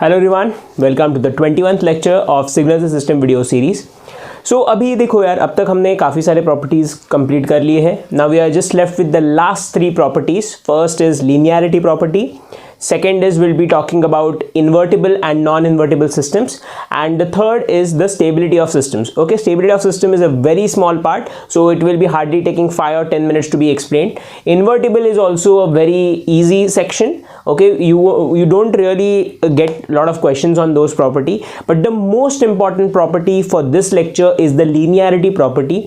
Hello everyone, welcome to the 21th lecture of signal system video series. So अभी देखो यार, अब तक हमने काफ़ी सारे प्रॉपर्टीज़ कंप्लीट कर लिए हैं। Now we are just left with the last three properties. First is linearity property, second is we'll be talking about invertible and non-invertible systems, and the third is the stability of systems. Okay, stability of system is a very small part, so it will be hardly taking 5 or 10 minutes to be explained. Invertible is also a very easy section. Okay, you don't really get a lot of questions on those property, but the most important property for this lecture is the linearity property.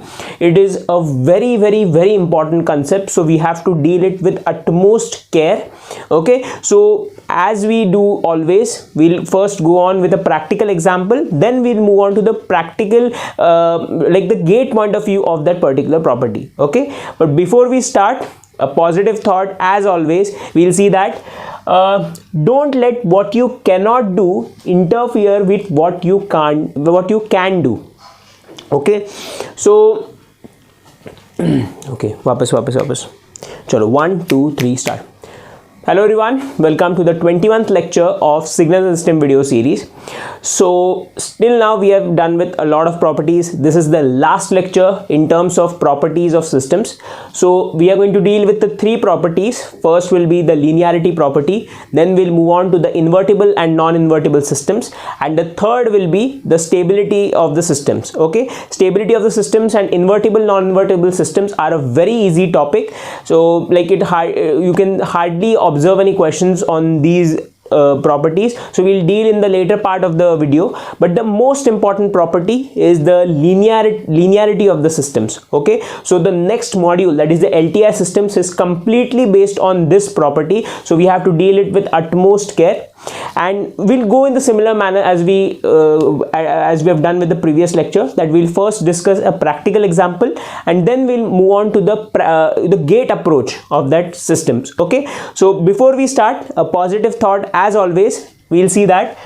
It is a very important concept, so we have to deal it with utmost care. Okay, so as we do always, we'll first go on with a practical example, then we'll move on to the practical like the gate point of view of that particular property. Okay, but before we start, a positive thought as always. We'll see that don't let what you cannot do interfere with what you can do. Okay, so okay, वापस चलो 1 2 3 start. Hello everyone, welcome to the 21th lecture of signal system video series. So still now we have done with a lot of properties. This is the last lecture in terms of properties of systems. So we are going to deal with the three properties. First will be the linearity property, then we'll move on to the invertible and non-invertible systems, and the third will be the stability of the systems. Okay, stability of the systems and invertible non-invertible systems are a very easy topic. So like you can hardly observe any questions on these properties, so we'll deal in the later part of the video. But the most important property is the linearity of the systems. Okay, so the next module, that is the LTI systems, is completely based on this property, so we have to deal it with utmost care, and we'll go in the similar manner as we have done with the previous lecture, that we'll first discuss a practical example and then we'll move on to the gate approach of that systems. Okay, so before we start, a positive thought as always. We'll see that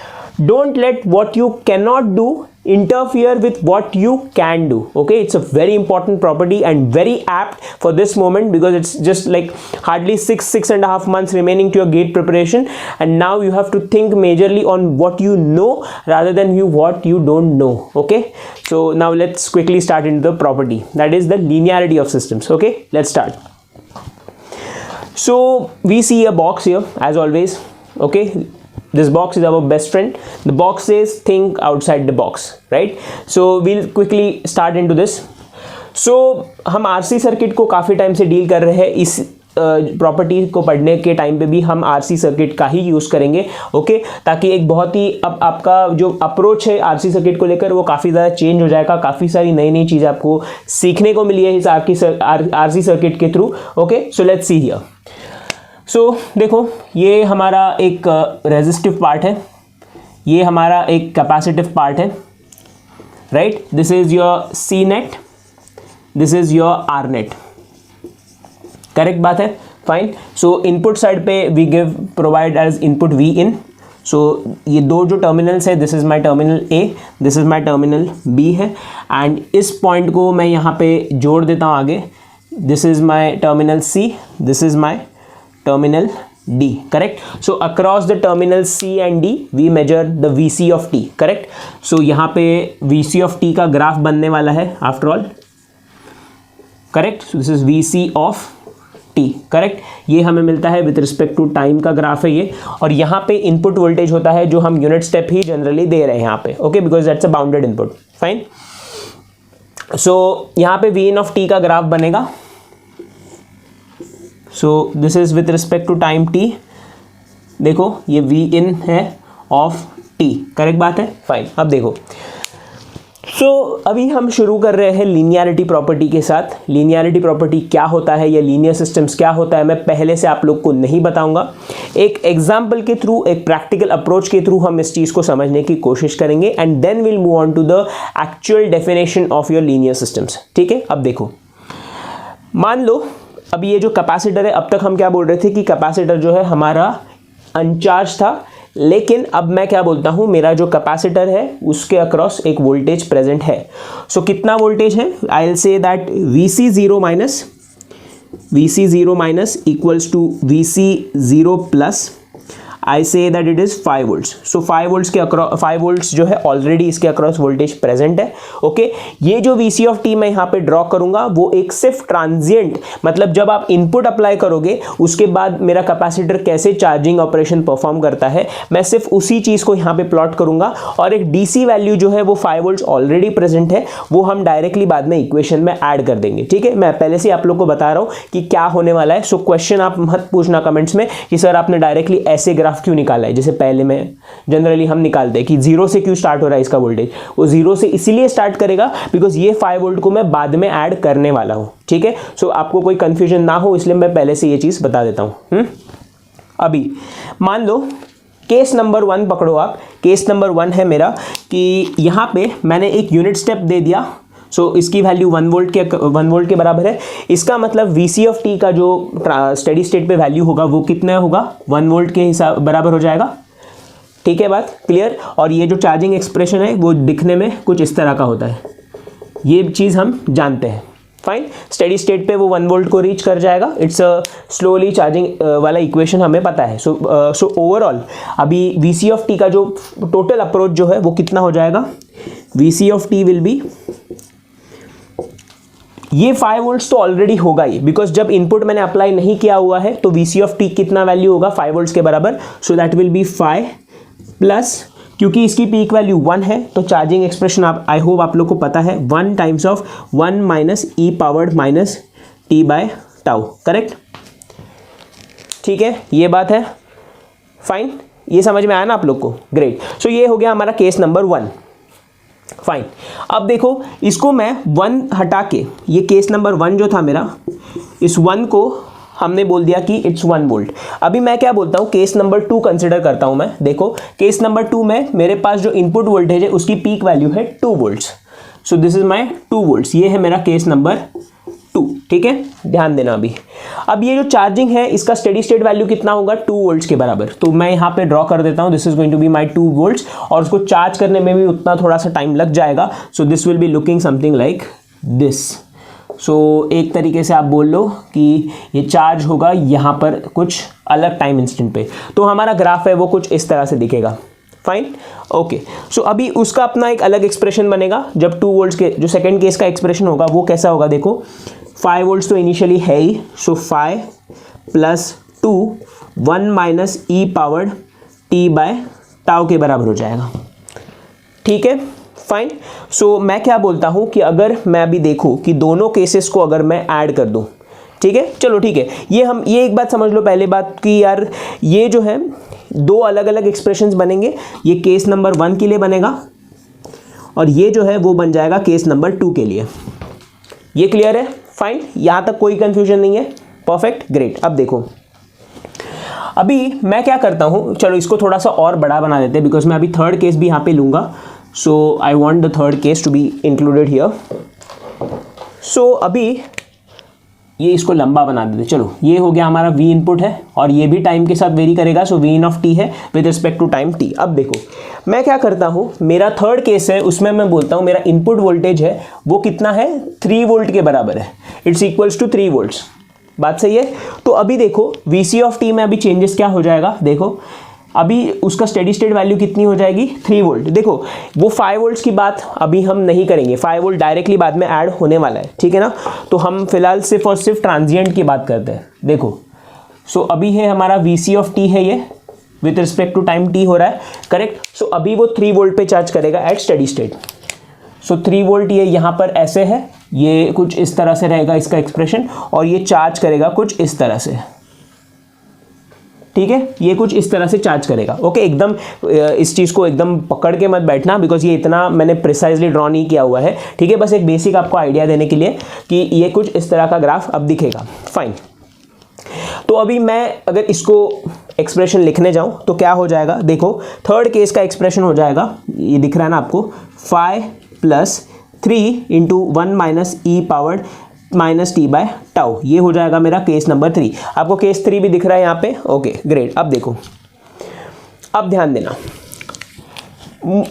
don't let what you cannot do interfere with what you can do. Okay, it's a very important property and very apt for this moment, because it's just like hardly 6.5 months remaining to your gate preparation, and now you have to think majorly on what you know rather than what you don't know. Okay, so now let's quickly start into the property, that is the linearity of systems. Okay, let's start. So we see a box here as always. Okay, this box is our best friend. The box says think outside the box, right? So we'll quickly start into this. So हम RC circuit को काफ़ी time से deal कर रहे हैं. इस property को पढ़ने के टाइम पे भी हम RC सर्किट का ही यूज़ करेंगे. ओके, ताकि एक बहुत ही अब आपका जो अप्रोच है RC सर्किट को लेकर वो काफ़ी ज़्यादा चेंज हो जाएगा. काफ़ी सारी नई चीज़ें आपको सीखने को मिली है इस RC सर्किट के through. Okay, so let's see here. So देखो, ये हमारा एक रेजिस्टिव पार्ट है, ये हमारा एक कैपेसिटिव पार्ट है, right? This is your C net, this is your R net. Correct बात है, फाइन. सो इनपुट साइड पे we provide as input V in. So ये दो जो टर्मिनल्स है, this is my terminal A, this is my terminal B है, and इस point को मैं यहाँ पे जोड़ देता हूँ आगे. This is my terminal C, this is my terminal D. Correct. So across the terminal C and D we measure the VC of T. Correct. So यहाँ पे VC of T का ग्राफ बनने वाला है after all. Correct. So this is VC of T. Correct. ये हमें मिलता है with respect to time का ग्राफ है ये, और यहाँ पे इनपुट वोल्टेज होता है जो हम यूनिट स्टेप ही जनरली दे रहे हैं यहाँ पे. Okay, because that's a bounded input. Fine. So यहाँ पे V in of T का ग्राफ बनेगा. So this is with respect to time t. देखो ये v in है ऑफ t. करेक्ट बात है, फाइन. अब देखो, सो अभी हम शुरू कर रहे हैं लीनियरिटी प्रॉपर्टी के साथ. लीनियरिटी प्रॉपर्टी क्या होता है या लीनियर सिस्टम्स क्या होता है, मैं पहले से आप लोग को नहीं बताऊंगा. एक एग्जाम्पल के थ्रू, एक प्रैक्टिकल अप्रोच के थ्रू हम इस चीज़ को समझने की कोशिश करेंगे, and then will move on to the actual definition of your linear systems. ठीक है, अब देखो, मान लो अब ये जो कैपेसिटर है, अब तक हम क्या बोल रहे थे कि कैपेसिटर जो है हमारा अनचार्ज था, लेकिन अब मैं क्या बोलता हूँ, मेरा जो कैपेसिटर है उसके अक्रॉस एक वोल्टेज प्रेजेंट है. सो कितना वोल्टेज है? I will say that VC0 minus equals to VC0 plus I say that it is 5 volts. So 5 volts के अक्रॉस 5 वोल्ट्स जो है ऑलरेडी इसके अक्रॉस वोल्टेज प्रेजेंट है। ओके, ये जो वीसी ऑफ टी मैं यहाँ पे ड्रॉ करूँगा वो एक सिर्फ ट्रांजिएंट, मतलब जब आप इनपुट अप्लाई करोगे उसके बाद मेरा कैपेसिटर कैसे चार्जिंग ऑपरेशन परफॉर्म करता है, मैं सिर्फ उसी चीज़ को यहाँ पे प्लॉट करूँगा। और एक डीसी वैल्यू जो है वो 5 वोल्ट्स ऑलरेडी प्रेजेंट है, वो हम डायरेक्टली बाद में इक्वेशन में ऐड कर देंगे। ठीक है, मैं पहले से आप लोग को बता रहा हूँ कि क्या होने वाला है। सो क्वेश्चन आप मत पूछना कमेंट्स में कि सर आपने डायरेक्टली ऐसे ग्राफ क्यों निकाला है, जैसे पहले में जनरली हम निकालते हैं कि 0 से क्यों स्टार्ट हो रहा है इसका वोल्टेज। वो 0 से इसीलिए स्टार्ट करेगा बिकॉज ये 5 वोल्ट को मैं बाद में ऐड करने वाला हूँ। ठीक है, सो आपको कोई कंफ्यूजन ना हो इसलिए मैं पहले से ये चीज़ बता देता हूँ। अभी मान लो केस नंबर 1 पकड़ो आप। केस नंबर 1 है मेरा कि यहाँ पे मैंने एक यूनिट स्टेप दे दिया। सो इसकी वैल्यू 1 वोल्ट के बराबर है। इसका मतलब वीसी ऑफ टी का जो स्टेडी स्टेट पे वैल्यू होगा वो कितना होगा, 1 वोल्ट के हिसाब बराबर हो जाएगा। ठीक है, बात क्लियर। और ये जो चार्जिंग एक्सप्रेशन है वो दिखने में कुछ इस तरह का होता है, ये चीज़ हम जानते हैं। फाइन, स्टेडी स्टेट पे वो 1 वोल्ट को रीच कर जाएगा। इट्स अ स्लोली चार्जिंग वाला इक्वेशन हमें पता है। सो ओवरऑल अभी वीसी ऑफ टी का जो टोटल अप्रोच जो है वो कितना हो जाएगा, VC of T will be, ये 5 वोल्ट्स तो ऑलरेडी होगा ही बिकॉज जब इनपुट मैंने अप्लाई नहीं किया हुआ है तो वीसी ऑफ टी कितना वैल्यू होगा, 5 वोल्ट्स के बराबर। सो दैट विल बी 5 प्लस, क्योंकि इसकी पीक वैल्यू 1 है तो चार्जिंग एक्सप्रेशन आप आई होप आप लोग को पता है, 1 times of 1 minus e powered minus t by tau. Correct, ठीक है, ये बात है। फाइन, ये समझ में आया ना आप लोग को, ग्रेट। सो ये हो गया हमारा केस नंबर 1। फाइन, अब देखो इसको मैं 1 हटा के, ये केस नंबर 1 जो था मेरा, इस 1 को हमने बोल दिया कि इट्स 1 वोल्ट। अभी मैं क्या बोलता हूँ, केस नंबर 2 कंसिडर करता हूँ मैं। देखो केस नंबर 2 में मेरे पास जो इनपुट वोल्टेज है उसकी पीक वैल्यू है 2 volts. So this is my 2 volts, ये है मेरा केस नंबर 2। ठीक है, ध्यान देना। अभी अब ये जो चार्जिंग है इसका स्टेडी स्टेट वैल्यू कितना होगा, 2 वोल्ट्स के बराबर। तो मैं यहाँ पे ड्रॉ कर देता हूँ, this is going to be my 2 volts और उसको चार्ज करने में भी उतना थोड़ा सा टाइम लग जाएगा। So this will be looking something like this. So एक तरीके से आप बोल लो कि ये चार्ज होगा यहाँ पर कुछ अलग टाइम इंस्टेंट पे, तो हमारा ग्राफ है वो कुछ इस तरह से दिखेगा। Fine, okay. सो अभी उसका अपना एक अलग एक्सप्रेशन बनेगा जब 2 वोल्ट्स के जो सेकंड केस का एक्सप्रेशन होगा वो कैसा होगा, देखो 5 वोल्ट्स तो इनिशियली है ही। सो 5 plus 2 1 minus e powered T by tau के बराबर हो जाएगा। ठीक है, फाइन। सो मैं क्या बोलता हूँ कि अगर मैं अभी देखूँ कि दोनों केसेस को अगर मैं ऐड कर दूँ, ठीक है, चलो ठीक है, ये एक बात समझ लो पहले बात कि यार ये जो है 2 अलग अलग एक्सप्रेशंस बनेंगे। ये केस नंबर 1 के लिए बनेगा और ये जो है वो बन जाएगा केस नंबर 2 के लिए। ये क्लियर है? फाइन, यहाँ तक कोई कंफ्यूजन नहीं है। Perfect, great. अब देखो अभी मैं क्या करता हूँ, चलो इसको थोड़ा सा और बड़ा बना देते हैं बिकॉज मैं अभी थर्ड केस भी यहाँ पे लूँगा। So I want the third case to be included here. So अभी ये इसको लंबा बना देते, चलो ये हो गया हमारा V इनपुट है और ये भी टाइम के साथ वेरी करेगा। So V in of t है with respect to time t। अब देखो मैं क्या करता हूँ, मेरा थर्ड केस है उसमें मैं बोलता हूँ मेरा इनपुट वोल्टेज है वो कितना है, 3 वोल्ट के बराबर है। It's equals to 3 volts. बात सही है? तो अभी देखो VC ऑफ t में अभी चेंजेस क्या हो जाएगा, देखो अभी उसका स्टेडी स्टेट वैल्यू कितनी हो जाएगी, 3 वोल्ट। देखो वो 5 वोल्ट्स की बात अभी हम नहीं करेंगे, 5 वोल्ट डायरेक्टली बाद में ऐड होने वाला है, ठीक है ना। तो हम फिलहाल सिर्फ और सिर्फ ट्रांजिएंट की बात करते हैं। देखो सो अभी है हमारा VC ऑफ t है, ये with respect to time t हो रहा है, करेक्ट। सो अभी वो 3 वोल्ट पे चार्ज करेगा एट स्टेडी स्टेट। सो 3 वोल्ट ये यहाँ पर ऐसे है, ये कुछ इस तरह से रहेगा इसका एक्सप्रेशन, और ये चार्ज करेगा कुछ इस तरह से, ठीक है, ये कुछ इस तरह से चार्ज करेगा। ओके, एकदम इस चीज़ को एकदम पकड़ के मत बैठना बिकॉज ये इतना मैंने प्रिसाइजली ड्रॉ नहीं किया हुआ है, ठीक है, बस एक बेसिक आपको आइडिया देने के लिए कि ये कुछ इस तरह का ग्राफ अब दिखेगा। फाइन, तो अभी मैं अगर इसको एक्सप्रेशन लिखने जाऊं तो क्या हो जाएगा, देखो थर्ड केस का एक्सप्रेशन हो जाएगा, ये दिख रहा है ना आपको, 5 plus 3 into 1 minus e powered minus t by tau. ये हो जाएगा मेरा केस नंबर 3। आपको केस 3 भी दिख रहा है यहाँ पे, ओके ग्रेट। अब देखो, अब ध्यान देना,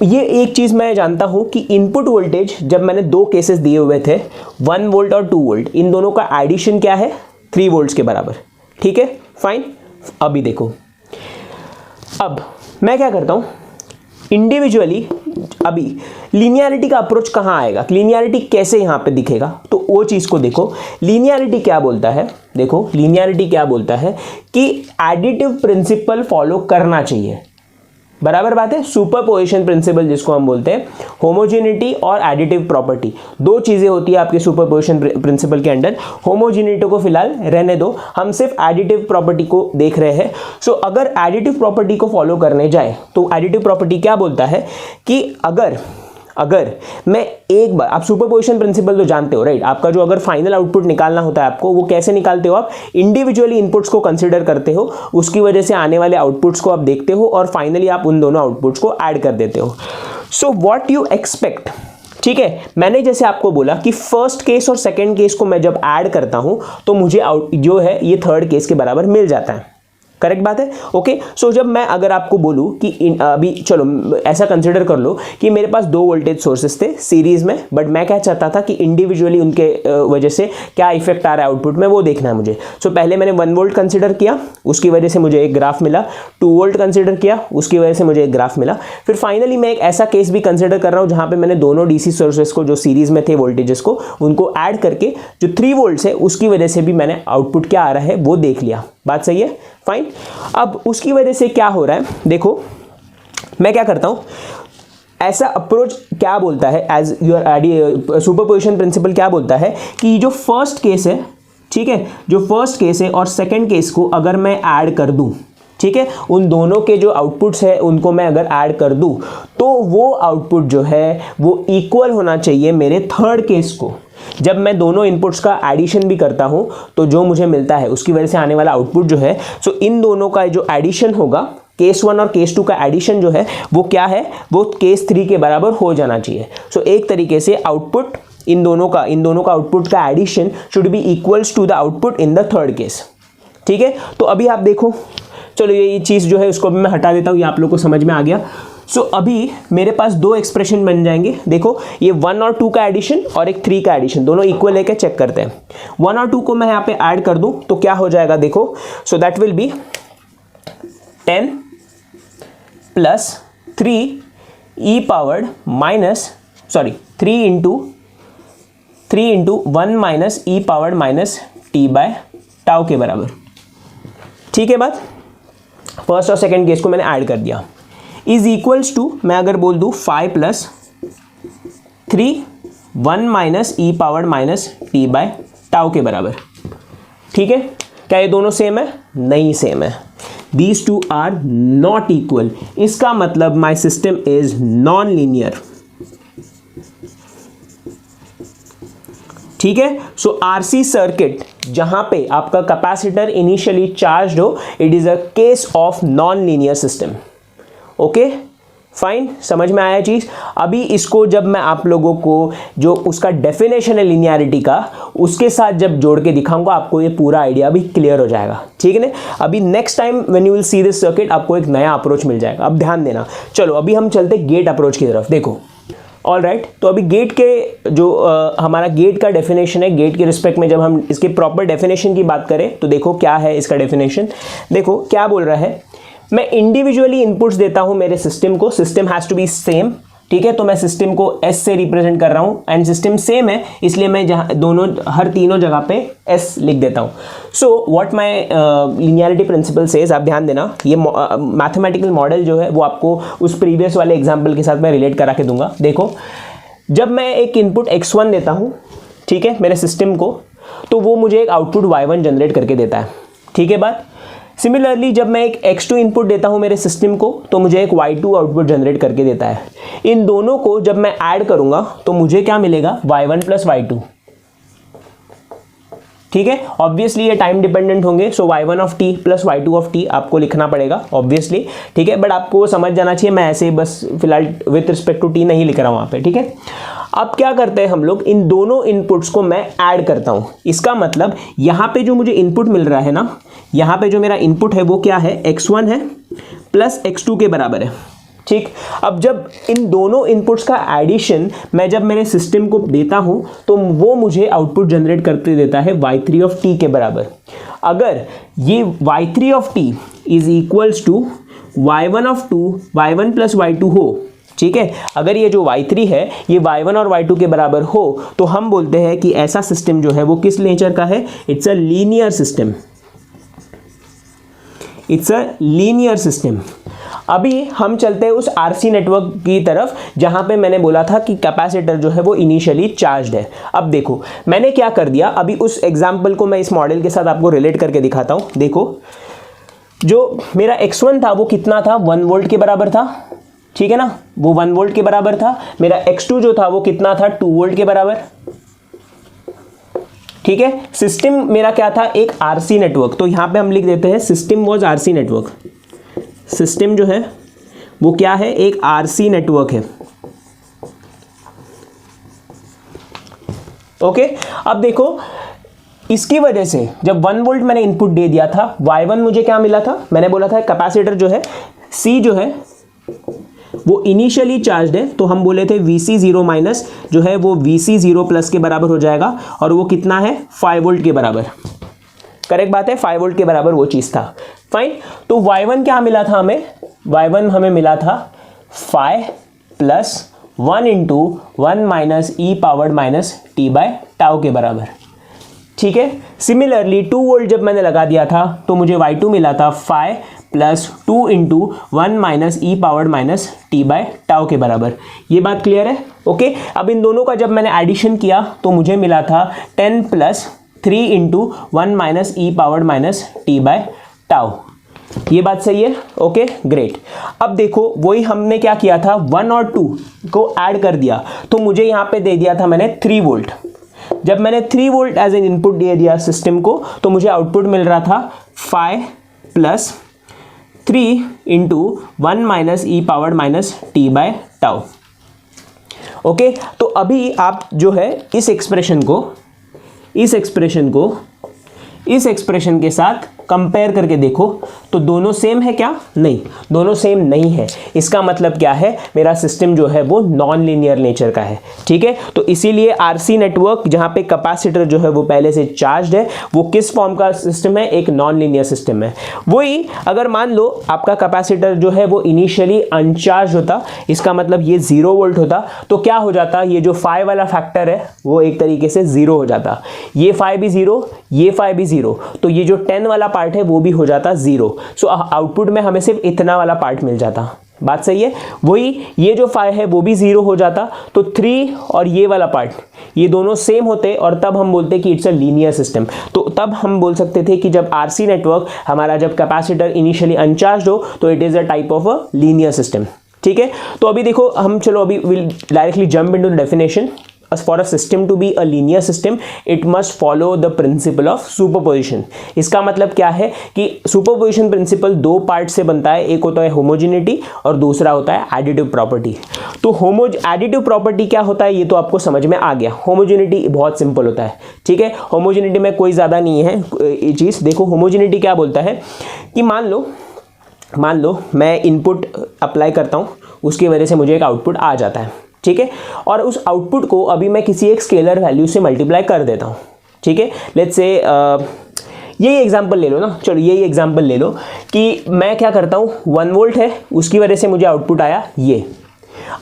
ये एक चीज़ मैं जानता हूँ कि इनपुट वोल्टेज जब मैंने 2 केसेस दिए हुए थे 1 वोल्ट और 2 वोल्ट, इन दोनों का एडिशन क्या है, 3 वोल्ट्स के बराबर, ठीक है, फाइन। अभी देखो अब मैं क्या करता हूँ, इंडिविजुअली अभी लीनियरिटी का अप्रोच कहाँ आएगा, लीनियरिटी कैसे यहाँ पे दिखेगा, तो वो चीज़ को देखो। लीनियरिटी क्या बोलता है, देखो लीनियरिटी क्या बोलता है कि एडिटिव प्रिंसिपल फॉलो करना चाहिए, बराबर बात है। सुपरपोजिशन प्रिंसिपल जिसको हम बोलते हैं, होमोजेनिटी और एडिटिव प्रॉपर्टी, दो चीज़ें होती है आपके सुपरपोजिशन प्रिंसिपल के अंडर। होमोजेनिटी को फिलहाल रहने दो, हम सिर्फ एडिटिव प्रॉपर्टी को देख रहे हैं। सो अगर एडिटिव प्रॉपर्टी को फॉलो करने जाए तो एडिटिव प्रॉपर्टी क्या बोलता है कि अगर मैं एक बार, आप सुपरपोजिशन प्रिंसिपल तो जानते हो राइट, आपका जो अगर फाइनल आउटपुट निकालना होता है आपको, वो कैसे निकालते हो आप, इंडिविजुअली इनपुट्स को कंसीडर करते हो, उसकी वजह से आने वाले आउटपुट्स को आप देखते हो और फाइनली आप उन दोनों आउटपुट्स को ऐड कर देते हो। सो व्हाट यू एक्सपेक्ट, ठीक है, मैंने जैसे आपको बोला कि फर्स्ट केस और सेकेंड केस को मैं जब ऐड करता हूं तो मुझे जो है ये थर्ड केस के बराबर मिल जाता है, करेक्ट बात है। ओके, सो जब मैं अगर आपको बोलूं कि अभी चलो ऐसा कंसिडर कर लो कि मेरे पास दो वोल्टेज सोर्सेस थे सीरीज में, बट मैं क्या चाहता था कि इंडिविजुअली उनके वजह से क्या इफेक्ट आ रहा है आउटपुट में वो देखना है मुझे। सो पहले मैंने 1 वोल्ट कंसिडर किया, उसकी वजह से मुझे एक ग्राफ मिला, 2 वोल्ट कंसिडर किया, उसकी वजह से मुझे एक ग्राफ मिला। फिर फाइनली मैं एक ऐसा केस भी कंसिडर कर रहा हूँ जहाँ पे मैंने दोनों डीसी सोर्सेस को जो सीरीज में थे वोल्टेजेस को, उनको ऐड करके जो 3 वोल्ट है उसकी वजह से भी मैंने आउटपुट क्या आ रहा है वो देख लिया। बात सही है, फाइन। अब उसकी वजह से क्या हो रहा है, देखो मैं क्या करता हूं, ऐसा अप्रोच क्या बोलता है एज योर सुपरपोजिशन प्रिंसिपल क्या बोलता है कि जो फर्स्ट केस है, ठीक है, जो फर्स्ट केस है और सेकंड केस को अगर मैं ऐड कर दूं, ठीक है, उन दोनों के जो आउटपुट्स है उनको मैं अगर ऐड कर दूं तो वो आउटपुट जो है वो इक्वल होना चाहिए मेरे थर्ड केस को। जब मैं दोनों इनपुट्स का एडिशन भी करता हूं तो जो मुझे मिलता है उसकी वजह से आने वाला आउटपुट जो है, सो इन दोनों का जो एडिशन होगा, केस 1 और केस 2 का एडिशन जो है वो क्या है, वो केस 3 के बराबर हो जाना चाहिए। सो एक तरीके से आउटपुट इन दोनों का आउटपुट का addition should be equals to the output in the third case, ठीक है। तो अभी आप देखो, चलो ये चीज़ जो है उसको भी मैं हटा देता हूँ, ये आप लोग को समझ में आ गया। सो अभी मेरे पास दो एक्सप्रेशन बन जाएंगे, देखो ये 1 और 2 का एडिशन और एक 3 का एडिशन, दोनों इक्वल है क्या चेक करते हैं। 1 और 2 को मैं यहाँ पे ऐड कर दूं तो क्या हो जाएगा, देखो, so that will be 10 plus 3 e powered minus 3 into 1 minus e powered minus t by tau के बराबर, ठीक है बात। फर्स्ट और सेकेंड केस को मैंने ऐड कर दिया, इज इक्वल्स टू, मैं अगर बोल दूं 5 plus 3 1 minus e power minus t by tau के बराबर, ठीक है। क्या ये दोनों सेम है? नहीं सेम है, these two are not equal. इसका मतलब my system is non linear, ठीक है। सो आरसी सर्किट जहां पे आपका कैपेसिटर इनिशियली चार्ज हो, it is a case of non linear system. Okay fine, समझ में आया चीज। अभी इसको जब मैं आप लोगों को जो उसका डेफिनेशन है लीनियरिटी का, उसके साथ जब जोड़ के दिखाऊंगा आपको ये पूरा आइडिया भी क्लियर हो जाएगा, ठीक है ना। अभी next time when you will see this circuit आपको एक नया अप्रोच मिल जाएगा। अब ध्यान देना, चलो अभी हम चलते गेट अप्रोच की तरफ। देखो ऑल राइट, तो अभी गेट के जो हमारा गेट का डेफिनेशन है, गेट के रिस्पेक्ट में जब हम इसके प्रॉपर डेफिनेशन की बात करें तो देखो क्या है इसका डेफिनेशन। देखो क्या बोल रहा है, मैं इंडिविजुअली इनपुट्स देता हूं मेरे सिस्टम को, system has to be same, ठीक है। तो मैं सिस्टम को S से रिप्रेजेंट कर रहा हूं एंड सिस्टम सेम है, इसलिए मैं जहां हर तीनों जगह पे S लिख देता हूं। So what my linearity principle says, आप ध्यान देना, ये मैथमेटिकल मॉडल जो है वो आपको उस प्रीवियस वाले एग्जाम्पल के साथ मैं रिलेट करा के दूंगा। देखो जब मैं एक इनपुट x1 देता हूं, ठीक है, मेरे सिस्टम को, तो वो मुझे एक आउटपुट y1 जनरेट करके देता है, ठीक है बात। सिमिलरली जब मैं एक x2 इनपुट देता हूं मेरे सिस्टम को, तो मुझे एक y2 आउटपुट जनरेट करके देता है। इन दोनों को जब मैं ऐड करूंगा तो मुझे क्या मिलेगा, y1 प्लस y2, ठीक है। ऑब्वियसली ये टाइम डिपेंडेंट होंगे, सो y1 of t plus y2 of t आपको लिखना पड़ेगा ऑब्वियसली, ठीक है। बट आपको समझ जाना चाहिए, मैं ऐसे बस फिलहाल विथ रिस्पेक्ट टू t नहीं लिख रहा हूं वहां पे, ठीक है। अब क्या करते हैं हम लोग, इन दोनों इनपुट्स को मैं ऐड करता हूं। इसका मतलब यहां पे जो मुझे इनपुट मिल रहा है ना, यहां पे जो मेरा इनपुट है वो क्या है, x1 है प्लस x2 के बराबर है, ठीक। अब जब इन दोनों इनपुट्स का एडिशन मैं जब मेरे सिस्टम को देता हूं तो वो मुझे आउटपुट जनरेट करते देता है y3 ऑफ t के बराबर। अगर ये y3 of t is equals to y1 of 2 y1 plus y2 हो, ठीक है, अगर ये जो y3 है ये y1 और y2 के बराबर हो तो हम बोलते हैं कि ऐसा सिस्टम जो है वो किस नेचर का है, it's a linear system, it's a linear system. अभी हम चलते हैं उस आरसी नेटवर्क की तरफ जहां पे मैंने बोला था कि कैपेसिटर जो है वो इनिशियली चार्ज्ड है। अब देखो मैंने क्या कर दिया, अभी उस एग्जांपल को मैं इस मॉडल के साथ आपको रिलेट करके दिखाता हूं। देखो जो मेरा x1 था वो कितना था, 1 वोल्ट के बराबर था, ठीक है ना, वो 1 वोल्ट के बराबर था। मेरा x2 जो था वो कितना था, 2 वोल्ट के बराबर, ठीक है। सिस्टम मेरा क्या था, एक आरसी नेटवर्क, तो यहां पे हम लिख देते हैं system was RC network. System जो है वो क्या है, एक आरसी नेटवर्क है, ओके। अब देखो इसकी वजह से जब 1 वोल्ट मैंने इनपुट दे दिया था, y1 मुझे क्या मिला था, मैंने बोला था कैपेसिटर जो है C जो है वो इनिशियली चार्ज्ड है, तो हम बोले थे Vc0 माइनस जो है वो Vc0 प्लस के बराबर हो जाएगा, और वो कितना है 5 वोल्ट के बराबर, करेक्ट बात है, 5 वोल्ट के बराबर वो चीज़ था, फाइन। तो y1 क्या मिला था हमें, y1 हमें मिला था 5 plus 1 into 1 minus e powered minus t by tau के बराबर, ठीक है। सिमिलरली 2 वोल्ट जब मैंने लगा दिया था तो मुझे y2 मिला था 5 plus 2 into 1 minus e powered minus t by tau के बराबर। ये बात क्लियर है, ओके। अब इन दोनों का जब मैंने एडिशन किया तो मुझे मिला था 10 plus 3 into 1 minus e powered minus t by tau. ये बात सही है, ओके ग्रेट। अब देखो वही हमने क्या किया था, 1 और 2 को ऐड कर दिया, तो मुझे यहाँ पे दे दिया था मैंने 3 वोल्ट। जब मैंने 3 वोल्ट एज एन इनपुट दे दिया सिस्टम को तो मुझे आउटपुट मिल रहा था 5 plus 3 into 1 minus e powered minus t by tau, okay. तो अभी आप जो है इस एक्सप्रेशन के साथ कंपेयर करके देखो तो दोनों सेम है क्या, नहीं, दोनों सेम नहीं है। इसका मतलब क्या है, मेरा सिस्टम जो है वो नॉन लीनियर नेचर का है, ठीक है। तो इसीलिए आरसी नेटवर्क जहां पे कैपेसिटर जो है वो पहले से चार्ज्ड है, वो किस फॉर्म का सिस्टम है, एक नॉन लीनियर सिस्टम है। वही अगर मान लो आपका कैपेसिटर जो है वो इनिशियली अनचार्ज होता, इसका मतलब ये 0 वोल्ट होता, तो क्या हो जाता, ये जो 5 वाला फैक्टर है वो एक तरीके से 0 हो जाता, ये 5 भी 0, ये 5 भी 0, तो ये जो 10 वाला पार्ट है वो भी हो जाता 0। सो आउटपुट में हमें सिर्फ इतना वाला पार्ट मिल जाता, बात सही है। वही ये जो 5 है वो भी 0 हो जाता, तो 3 और ये वाला पार्ट ये दोनों सेम होते, और तब हम बोलते कि इट्स अ लीनियर सिस्टम। तो तब हम बोल सकते थे कि जब आरसी नेटवर्क हमारा, जब कैपेसिटर इनिशियली अनचार्ज हो तो it is a type of a linear system, ठीक है। तो अभी देखो हम, चलो अभी will directly jump into the definition. For a system to be a linear system, it must follow the principle of superposition। इसका मतलब क्या है कि सुपरपोजिशन प्रिंसिपल 2 पार्ट से बनता है, एक होता है होमोजेनिटी और दूसरा होता है एडिटिव प्रॉपर्टी। तो एडिटिव प्रॉपर्टी क्या होता है ये तो आपको समझ में आ गया, होमोजेनिटी बहुत सिंपल होता है, ठीक है। होमोजेनिटी में कोई ज़्यादा नहीं है ये चीज़। देखो होमोजेनिटी क्या बोलता है कि मान लो मैं इनपुट अप्लाई करता हूँ, उसकी वजह से मुझे एक आउटपुट आ जाता है, ठीक है, और उस आउटपुट को अभी मैं किसी एक स्केलर वैल्यू से मल्टीप्लाई कर देता हूँ, ठीक है। लेट्स से यही एग्जांपल ले लो ना, चलो यही एग्जांपल ले लो कि मैं क्या करता हूँ, 1 वोल्ट है, उसकी वजह से मुझे आउटपुट आया ये।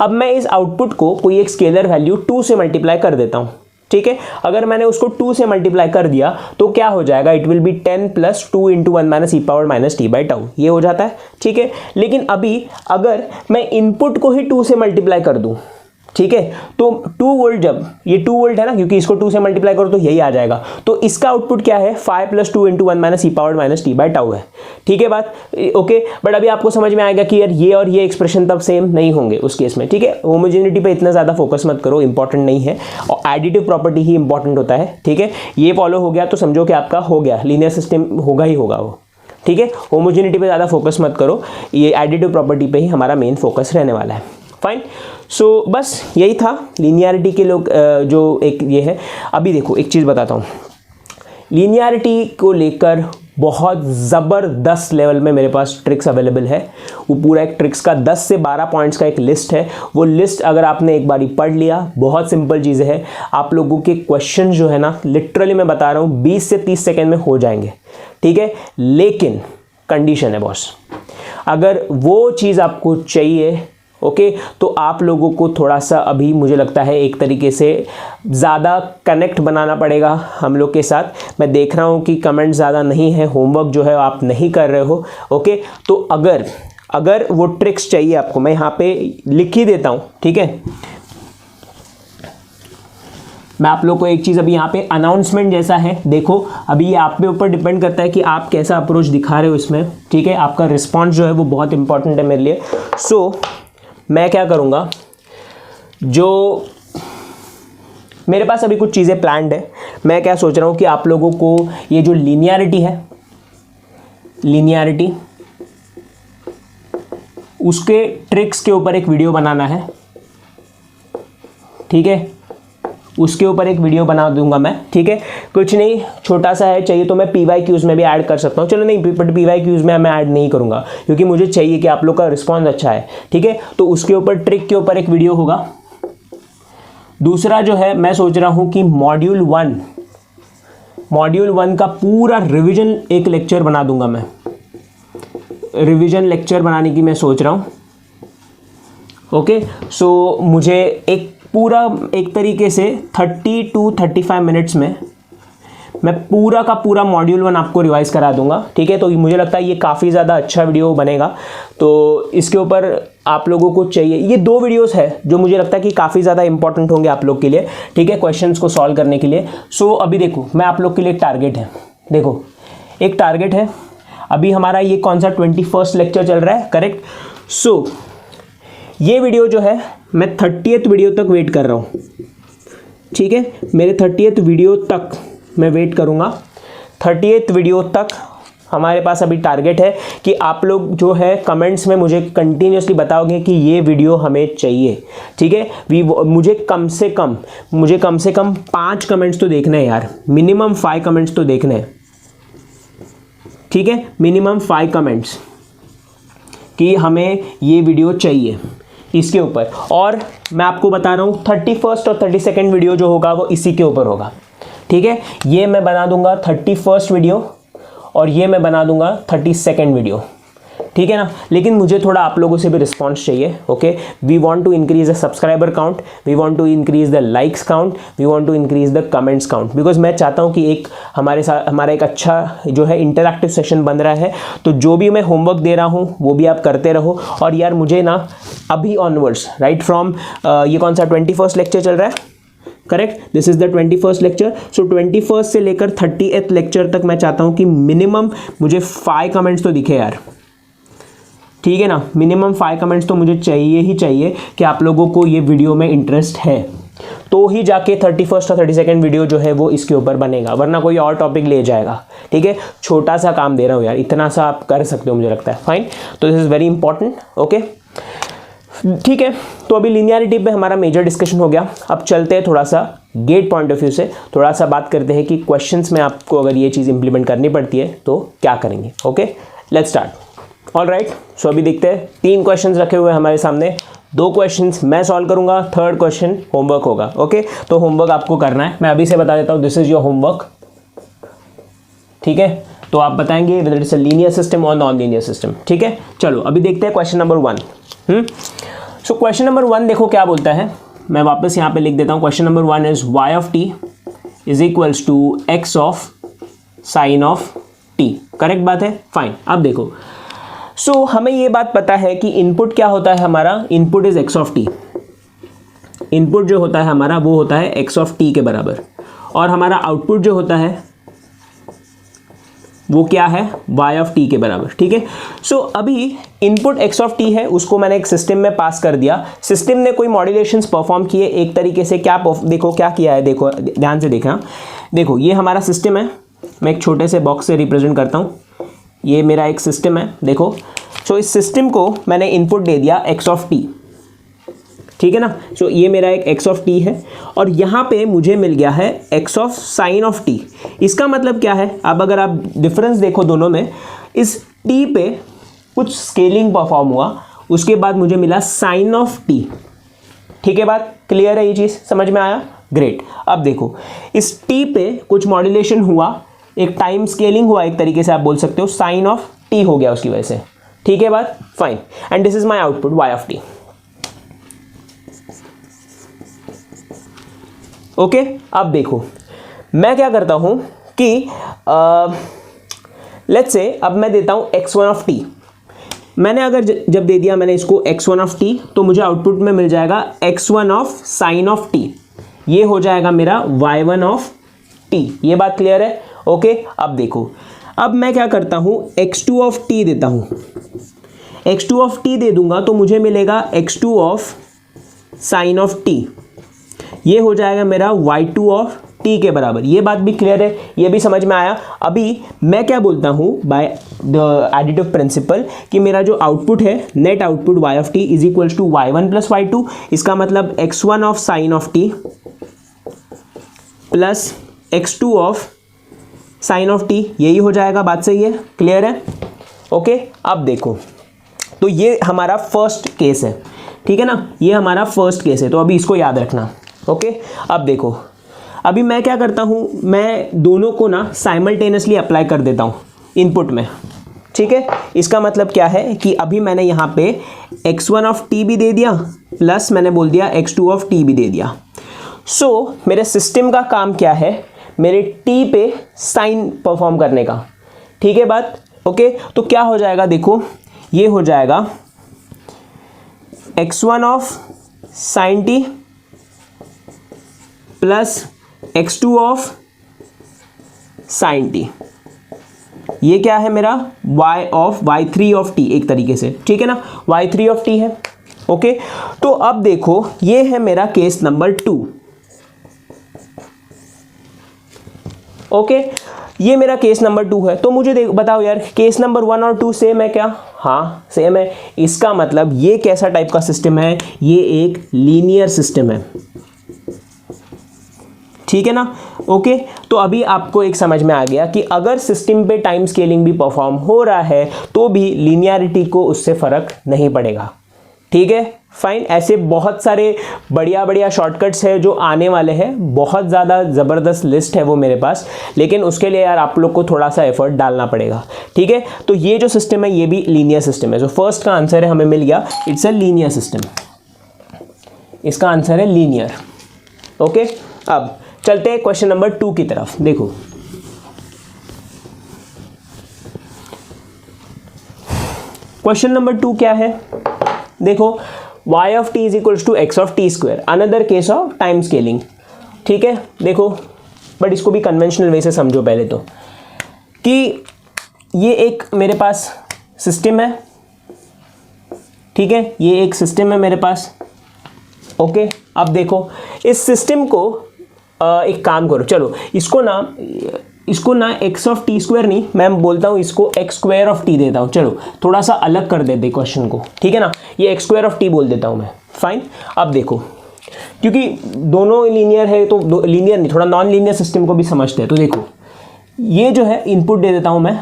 अब मैं इस आउटपुट को कोई एक स्केलर वैल्यू 2 से मल्टीप्लाई कर देता हूँ, ठीक है। अगर मैंने उसको 2 से मल्टीप्लाई कर दिया तो क्या हो जाएगा, it will be 10 plus 2 into 1 minus e power minus T by tau, ये हो जाता है, ठीक है। लेकिन अभी अगर मैं इनपुट को ही 2 से मल्टीप्लाई कर दूं, ठीक है, तो 2 वोल्ट, जब ये 2 वोल्ट है ना, क्योंकि इसको 2 से मल्टीप्लाई करो तो यही आ जाएगा, तो इसका आउटपुट क्या है, 5 plus 2 into 1 minus e power minus T by tau है, ठीक है बात, ओके। बट अभी आपको समझ में आएगा कि यार ये और ये एक्सप्रेशन तब सेम नहीं होंगे उस केस में, ठीक है। होमोजेनिटी पे इतना ज़्यादा फोकस मत करो, इंपॉर्टेंट नहीं है, और एडिटिव प्रॉपर्टी ही इंपॉर्टेंट होता है, ठीक है। ये फॉलो हो गया तो समझो कि आपका हो गया, लीनियर सिस्टम होगा ही होगा वो, ठीक है। होमोजेनिटी पे ज़्यादा फोकस मत करो, ये एडिटिव प्रॉपर्टी पे ही हमारा मेन फोकस रहने वाला है, फाइन। सो बस यही था लीनियरिटी के लोग जो एक ये है। अभी देखो एक चीज़ बताता हूँ, लीनियरिटी को लेकर बहुत ज़बरदस्त लेवल में मेरे पास ट्रिक्स अवेलेबल है। वो पूरा एक ट्रिक्स का 10 से 12 पॉइंट्स का एक लिस्ट है। वो लिस्ट अगर आपने एक बारी पढ़ लिया, बहुत सिंपल चीज़ है, आप लोगों के क्वेश्चन जो है ना, लिटरली मैं बता रहा हूँ 20 से 30 सेकेंड में हो जाएंगे, ठीक है। लेकिन कंडीशन है बॉस, अगर वो चीज़ आपको चाहिए ओके तो आप लोगों को थोड़ा सा अभी मुझे लगता है एक तरीके से ज़्यादा कनेक्ट बनाना पड़ेगा हम लोग के साथ। मैं देख रहा हूँ कि कमेंट ज़्यादा नहीं है, होमवर्क जो है आप नहीं कर रहे हो ओके। तो अगर वो ट्रिक्स चाहिए आपको, मैं यहाँ पे लिख ही देता हूँ, ठीक है। मैं आप लोग को एक चीज़ अभी यहाँ पे अनाउंसमेंट जैसा है, देखो अभी ये आप पे ऊपर डिपेंड करता है कि आप कैसा अप्रोच दिखा रहे हो इसमें, ठीक है। आपका रिस्पॉन्स जो है वो बहुत इंपॉर्टेंट है मेरे लिए। सो मैं क्या करूँगा, जो मेरे पास अभी कुछ चीज़ें प्लान्ड है, मैं क्या सोच रहा हूँ कि आप लोगों को ये जो लीनियरिटी है, लीनियरिटी उसके ट्रिक्स के ऊपर एक वीडियो बनाना है, ठीक है। उसके ऊपर एक वीडियो बना दूंगा मैं, ठीक है। कुछ नहीं, छोटा सा है, चाहिए तो मैं PYQs में भी ऐड कर सकता हूँ, चलो नहीं बट PYQs में मैं ऐड नहीं करूँगा क्योंकि मुझे चाहिए कि आप लोग का रिस्पॉन्स अच्छा है, ठीक है। तो उसके ऊपर ट्रिक के ऊपर एक वीडियो होगा। दूसरा जो है मैं सोच रहा हूँ कि मॉड्यूल 1 का पूरा रिविजन एक लेक्चर बना दूंगा मैं, रिविजन लेक्चर बनाने की मैं सोच रहा हूँ ओके। सो मुझे एक पूरा एक तरीके से 30 to 35 मिनट्स में मैं पूरा का पूरा मॉड्यूल 1 आपको रिवाइज करा दूंगा, ठीक है। तो मुझे लगता है ये काफ़ी ज़्यादा अच्छा वीडियो बनेगा। तो इसके ऊपर आप लोगों को चाहिए, ये 2 वीडियोस है जो मुझे लगता है कि काफ़ी ज़्यादा इंपॉर्टेंट होंगे आप लोग के लिए, ठीक है, क्वेश्चंस को सॉल्व करने के लिए। सो अभी देखो मैं आप लोग के लिए एक टारगेट है, देखो एक टारगेट है, अभी हमारा ये कौन सा 21st लेक्चर चल रहा है, करेक्ट। सो ये वीडियो जो है मैं 30th वीडियो तक वेट कर रहा हूँ, ठीक है। मेरे 30th वीडियो तक मैं वेट करूँगा। 30th वीडियो तक हमारे पास अभी टारगेट है कि आप लोग जो है कमेंट्स में मुझे कंटिन्यूसली बताओगे कि ये वीडियो हमें चाहिए, ठीक है। मुझे कम से कम 5 कमेंट्स तो देखने हैं यार, मिनिमम 5 कमेंट्स तो देखने हैं, ठीक है। मिनिमम 5 कमेंट्स कि हमें ये वीडियो चाहिए इसके ऊपर। और मैं आपको बता रहा हूँ 31st और 32nd वीडियो जो होगा वो इसी के ऊपर होगा, ठीक है। ये मैं बना दूंगा 31st वीडियो और ये मैं बना दूंगा 32nd वीडियो, ठीक है ना। लेकिन मुझे थोड़ा आप लोगों से भी रिस्पॉन्स चाहिए okay. We want to increase the subscriber count, we want to increase the likes count, we want to increase the comments count, because मैं चाहता हूं कि एक हमारे साथ हमारा एक अच्छा जो है इंटरैक्टिव सेशन बन रहा है। तो जो भी मैं होमवर्क दे रहा हूं वो भी आप करते रहो। और यार मुझे ना अभी ऑनवर्ड्स राइट फ्रॉम ये कौन सा 21st लेक्चर चल रहा है, correct, this is the 21st lecture. So 21st से लेकर 30th लेक्चर तक मैं चाहता हूं कि मिनिमम मुझे 5 कमेंट्स तो दिखे यार, ठीक है ना। मिनिमम 5 कमेंट्स तो मुझे चाहिए ही चाहिए कि आप लोगों को ये वीडियो में इंटरेस्ट है, तो ही जाके 31st और 32nd वीडियो जो है वो इसके ऊपर बनेगा, वरना कोई और टॉपिक ले जाएगा, ठीक है। छोटा सा काम दे रहा हूँ यार, इतना सा आप कर सकते हो मुझे लगता है, फाइन। तो this is very important okay, ठीक है। तो अभी लीनियरिटी पे हमारा मेजर डिस्कशन हो गया। अब चलते हैं थोड़ा सा गेट पॉइंट ऑफ व्यू से, थोड़ा सा बात करते हैं कि क्वेश्चंस में आपको अगर ये चीज़ इंप्लीमेंट करनी पड़ती है तो क्या करेंगे, okay. Let's start. All right, so अभी देखते हैं 3 क्वेश्चंस रखे हुए हैं हमारे सामने, 2 क्वेश्चंस मैं सॉल्व करूंगा, 3rd क्वेश्चन होमवर्क होगा, ओके। तो होमवर्क आपको करना है, मैं अभी से बता देता हूँ, दिस इज योर होमवर्क, ठीक है। तो आप बताएंगे whether it's a linear system और नॉन लीनियर सिस्टम, ठीक है। चलो अभी देखते हैं question number 1। So question number 1 देखो क्या बोलता है, मैं वापस यहाँ पे लिख देता हूँ। Question number 1 is y of t is equals to x of sine of t, correct बात है, फाइन। अब देखो सो हमें ये बात पता है कि इनपुट क्या होता है हमारा, input is x of t, input जो होता है हमारा वो होता है x ऑफ t के बराबर, और हमारा आउटपुट जो होता है वो क्या है, y ऑफ t के बराबर, ठीक है। सो अभी इनपुट x ऑफ t है, उसको मैंने एक सिस्टम में पास कर दिया, सिस्टम ने कोई मॉड्यूलेशंस परफॉर्म किए एक तरीके से, क्या देखो क्या किया है, देखो ध्यान से देखना, देखो ये हमारा सिस्टम है, मैं एक छोटे से बॉक्स से रिप्रेजेंट करता हूँ, ये मेरा एक सिस्टम है देखो। सो इस सिस्टम को मैंने इनपुट दे दिया x ऑफ t, ठीक है ना। सो ये मेरा एक x ऑफ t है, और यहाँ पे मुझे मिल गया है x of sine of t। इसका मतलब क्या है, अब अगर आप डिफरेंस देखो दोनों में, इस t पे कुछ स्केलिंग परफॉर्म हुआ, उसके बाद मुझे मिला साइन ऑफ t, ठीक है। बात क्लियर है, ये चीज़ समझ में आया, ग्रेट। अब देखो इस t पे कुछ मॉड्यूलेशन हुआ, एक टाइम स्केलिंग हुआ, एक तरीके से आप बोल सकते हो साइन ऑफ t हो गया उसकी वजह से, ठीक है बात, fine, and this is my output y of t। Okay, अब देखो मैं क्या करता हूं कि लेट्स से अब मैं देता हूं x1 ऑफ t। मैंने अगर जब दे दिया मैंने इसको x1 ऑफ t, तो मुझे आउटपुट में मिल जाएगा x1 of sine of t, ये हो जाएगा मेरा y1 ऑफ t। ये बात क्लियर है? ओके, अब देखो, अब मैं क्या करता हूं x2 ऑफ t देता हूं, x2 ऑफ t दे दूंगा तो मुझे मिलेगा x2 of sine of t, ये हो जाएगा मेरा y2 ऑफ t के बराबर। ये बात भी क्लियर है, ये भी समझ में आया। अभी मैं क्या बोलता हूँ बाय द एडिटिव प्रिंसिपल कि मेरा जो आउटपुट है, net output y of t is equals to y1 plus y2, इसका मतलब x1 of sine of t plus x2 of sine of t, यही हो जाएगा। बात सही है, क्लियर है? ओके, अब देखो, तो ये हमारा फर्स्ट केस है, ठीक है ना, ये हमारा फर्स्ट केस है, तो अभी इसको याद रखना। ओके, अब देखो, अभी मैं क्या करता हूँ, मैं दोनों को ना साइमल्टेनियसली अप्लाई कर देता हूँ इनपुट में, ठीक है। इसका मतलब क्या है कि अभी मैंने यहाँ पे x1 ऑफ t भी दे दिया प्लस मैंने बोल दिया x2 ऑफ t भी दे दिया। सो मेरे सिस्टम का काम क्या है, मेरे t पे साइन परफॉर्म करने का, ठीक है बात। ओके, तो क्या हो जाएगा, देखो ये हो जाएगा x1 of sign t plus x2 of sign t, ये क्या है मेरा y3 ऑफ t एक तरीके से, ठीक है ना, y3 ऑफ t है। ओके, तो अब देखो ये है मेरा केस नंबर 2। ओके, ये मेरा केस नंबर 2 है। तो मुझे बताओ यार, केस नंबर 1 और 2 सेम है क्या? हाँ सेम है। इसका मतलब ये कैसा टाइप का सिस्टम है, ये एक लीनियर सिस्टम है, ठीक है ना। ओके, तो अभी आपको एक समझ में आ गया कि अगर सिस्टम पे टाइम स्केलिंग भी परफॉर्म हो रहा है तो भी लीनियरिटी को उससे फ़र्क नहीं पड़ेगा, ठीक है, फाइन। ऐसे बहुत सारे बढ़िया बढ़िया शॉर्टकट्स है जो आने वाले हैं, बहुत ज़्यादा ज़बरदस्त लिस्ट है वो मेरे पास, लेकिन उसके लिए यार आप लोग को थोड़ा सा एफर्ट डालना पड़ेगा, ठीक है। तो ये जो सिस्टम है ये भी लीनियर सिस्टम है। जो फर्स्ट का आंसर है हमें मिल गया, इट्स अ लीनियर सिस्टम, इसका आंसर है लीनियर। ओके, अब चलते हैं क्वेश्चन नंबर 2 की तरफ। देखो क्वेश्चन नंबर 2 क्या है, देखो y of t is equals to x of t square, another case of time scaling, ठीक है। देखो बट इसको भी कन्वेंशनल वे से समझो पहले तो, कि ये एक मेरे पास सिस्टम है, ठीक है, ये एक सिस्टम है मेरे पास। ओके, अब देखो इस सिस्टम को एक काम करो, चलो इसको ना x ऑफ टी स्क्वायर नहीं, मैं बोलता हूँ इसको x स्क्वायर ऑफ t देता हूँ। चलो थोड़ा सा अलग कर देते क्वेश्चन को, ठीक है ना, ये x स्क्वायर ऑफ t बोल देता हूँ मैं, फाइन। अब देखो क्योंकि दोनों लीनियर है तो लीनियर नहीं, थोड़ा नॉन लीनियर सिस्टम को भी समझते हैं। तो देखो ये जो है इनपुट दे देता हूँ मैं,